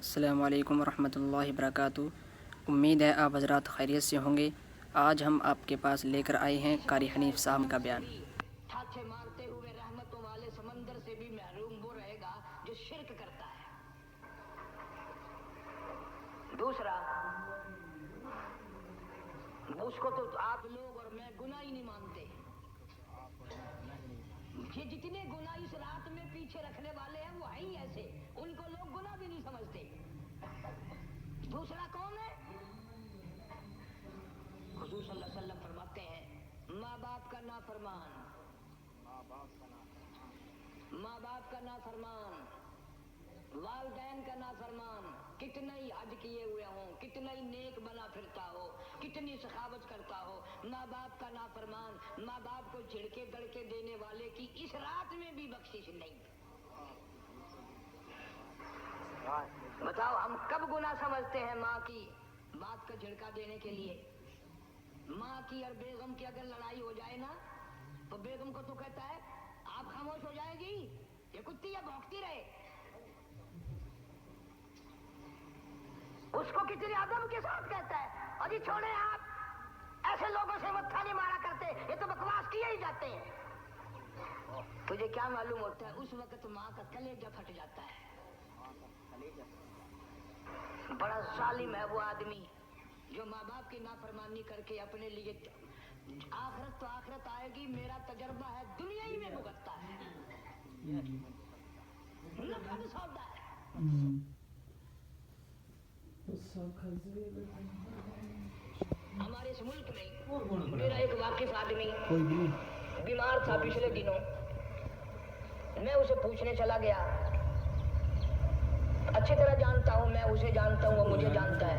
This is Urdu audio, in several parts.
السلام علیکم ورحمۃ اللہ وبرکاتہ۔ امید ہے آپ حضرات خیریت سے ہوں گے۔ آج ہم آپ کے پاس لے کر آئے ہیں قاری حنیف صاحب کا بیان۔ چھاچے مارتے ہوئے رحمتوں والے سمندر سے بھی محروم وہ رہے گا جو شرک کرتا ہے۔ دوسرا، اس کو تو آپ لوگ اور میں گناہ ہی نہیں مانتے۔ یہ جتنے گناہ اس رات میں پیچھے رکھنے والے ہیں وہ ہیں ہی ایسے، ان کو لوگ گناہ بھی نہیں سمجھتے۔ دوسرا کون ہے؟ حضور صلی اللہ علیہ وسلم فرماتے ہیں ماں باپ کا نافرمان، ماں باپ کا نافرمان، والدین کا نافرمان، کتنا ہی حج کیے ہوئے ہوں، کتنا ہی نیک بنا پھرتا ہو، کتنی سخاوت کرتا ہو، ماں باپ کا نافرمان، ماں باپ کو جھڑکے دڑکے دینے والے کی اس رات میں بھی بخشش نہیں۔ بتاؤ ہم کب گناہ سمجھتے ہیں ماں کی باپ کا جھڑکا دینے کے لیے؟ ماں کی اور بیگم کی اگر لڑائی ہو جائے نا تو بیگم کو تو کہتا ہے آپ خاموش ہو جائے گی، یہ کتی یا بھونکتی رہے۔ اس کو کتنی ادب کے ساتھ کہتا ہے اور یہ چھوڑے آپ ایسے لوگوں سے متھا نہیں مارا کرتے، یہ تو بکواس کیے ہی جاتے ہیں۔ تجھے کیا معلوم ہوتا ہے اس وقت ماں کا کلیجہ پھٹ جاتا ہے۔ بڑا ظالم ہے وہ آدمی جو ماں باپ کی نافرمانی کر کے اپنے لیے آخرت تو آخرت آئے گی، میرا تجربہ ہے دنیا ہی میں بھگتتا ہے۔ نقد سودا ہے۔ ہمارے اس ملک میں میرا ایک واقف آدمی بیمار تھا پچھلے دنوں، میں اسے پوچھنے چلا گیا، اچھی طرح جانتا ہوں، میں اسے جانتا ہوں، وہ مجھے جانتا ہے۔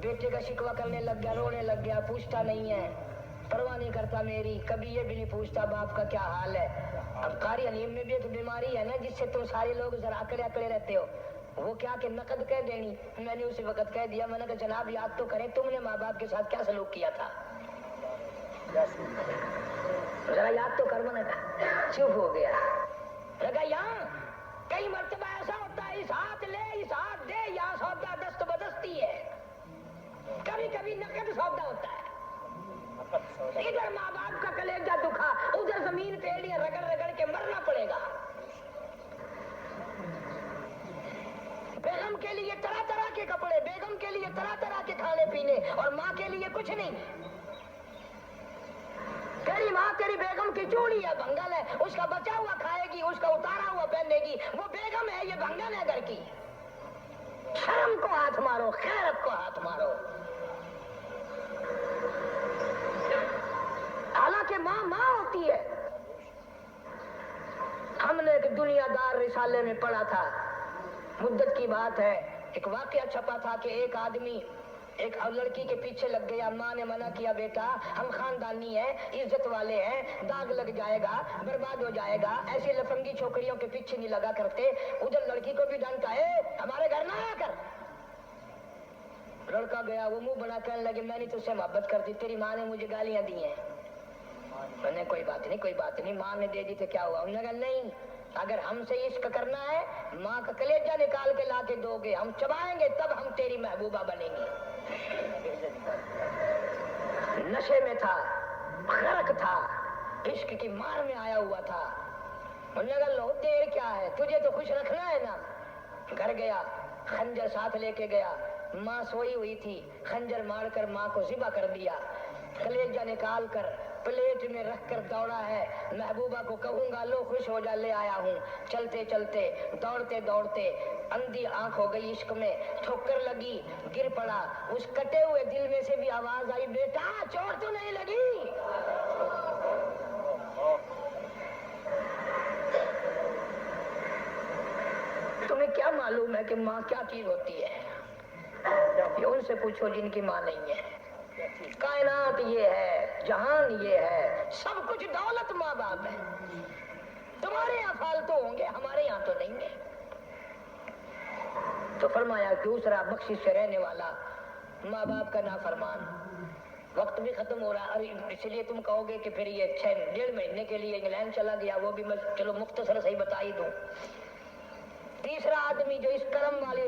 بیٹے کا شکوہ کرنے لگ گیا، رونے لگ گیا، پوچھتا نہیں ہے، پرواہ نہیں کرتا میری، کبھی یہ بھی نہیں پوچھتا باپ کا کیا حال ہے۔ اب قاری حنیف میں بھی ایک بیماری ہے نا جس سے تم سارے لوگ ذرا اکڑے اکڑے رہتے ہو، وہ کیا کہ نقد کہہ دینی۔ میں نے اسی وقت کہہ دیا، میں نے کہا جناب یاد تو کریں تم نے ماں باپ کے ساتھ کیا سلوک کیا تھا، ذرا یاد تو کر۔ میں نے کہا چپ ہو گیا۔ میں کہا یہاں کئی مرتبہ ایسا ہوتا ہے اس ہاتھ لے اس ہاتھ دے، یہاں سودا دست بدستی ہے، کبھی کبھی نقد سودا ہوتا ہے۔ ادھر ماں باپ کا کلیجہ دکھا، ادھر زمین پہ ایڑیاں رگڑ رگڑ کے مرنا پڑے گا۔ بیگم کے لیے طرح طرح کے کپڑے، بیگم کے لیے طرح طرح کے کھانے پینے، اور ماں کے لیے کچھ نہیں۔ تیری ماں تیری بیگم کی چوڑی ہے، بھنگن ہے، اس کا بچا ہوا کھائے گی، اس کا اتارا ہوا پہنے گی، وہ بیگم ہے، یہ بھنگن ہے گھر کی۔ شرم کو ہاتھ مارو، خیرت کو ہاتھ مارو۔ حالانکہ ماں ماں ہوتی ہے۔ ہم نے ایک دنیا دار رسالے میں پڑھا تھا، مدت کی بات ہے، ایک واقعہ چھپا تھا کہ ایک آدمی ایک لڑکی کے پیچھے لگ گیا، ماں نے منع کیا بیٹا ہم خاندانی ہیں، عزت والے ہیں، داغ لگ جائے گا، برباد ہو جائے گا، ایسی لفنگی چھوکریوں کے پیچھے نہیں لگا کرتے۔ ادھر لڑکی کو بھی ڈانٹا ہے ہمارے گھر نہ آیا کر۔ لڑکا گیا، وہ منہ بنا کہنے لگے میں نے تجھ سے محبت کر دی، تیری ماں نے مجھے گالیاں دی ہیں۔ میں نے کوئی بات نہیں کوئی بات نہیں، ماں نے دے دی تو کیا ہوا؟ انہوں نے کہا نہیں، اگر ہم سے عشق کرنا ہے ماں کا کلیجہ نکال کے لا کے دو گے، ہم چبائیں گے تب ہم تیری محبوبہ بنیں گے۔ نشے میں تھا، غرق تھا، عشق کی مار میں آیا ہوا تھا۔ انہوں نے کہا لو دیر کیا ہے، تجھے تو خوش رکھنا ہے نا۔ گھر گیا، خنجر ساتھ لے کے گیا، ماں سوئی ہوئی تھی، خنجر مار کر ماں کو ذبح کر دیا، کلیجہ نکال کر پلیٹ میں رکھ کر دوڑا ہے، محبوبہ کو کہوں گا لو خوش ہو جا لے آیا ہوں۔ چلتے چلتے دوڑتے دوڑتے اندھی آنکھ ہو گئی عشق میں، ٹھوکر لگی، گر پڑا، اس کٹے ہوئے دل میں سے بھی آواز آئی بیٹا چوٹ تو نہیں لگی؟ تمہیں کیا معلوم ہے کہ ماں کیا چیز ہوتی ہے؟ یہ ان سے پوچھو جن کی ماں نہیں ہے۔ کائنات یہ ہے، جہان یہ ہے، سب کچھ دولت ماں باپ ہے۔ تمہارے یہاں فالتو ہوں گے، ہمارے یہاں تو نہیں ہے۔ تو فرمایا دوسرا بخشش سے رہنے والا ماں باپ کا نافرمان۔ وقت بھی ختم ہو رہا ہے، اس لیے تم کہو گے کہ پھر یہ 1.5 مہینے کے لیے انگلینڈ چلا گیا، وہ بھی میں چلو مختصر صحیح بتا ہی دوں۔ تیسرا آدمی جو اس کرم والی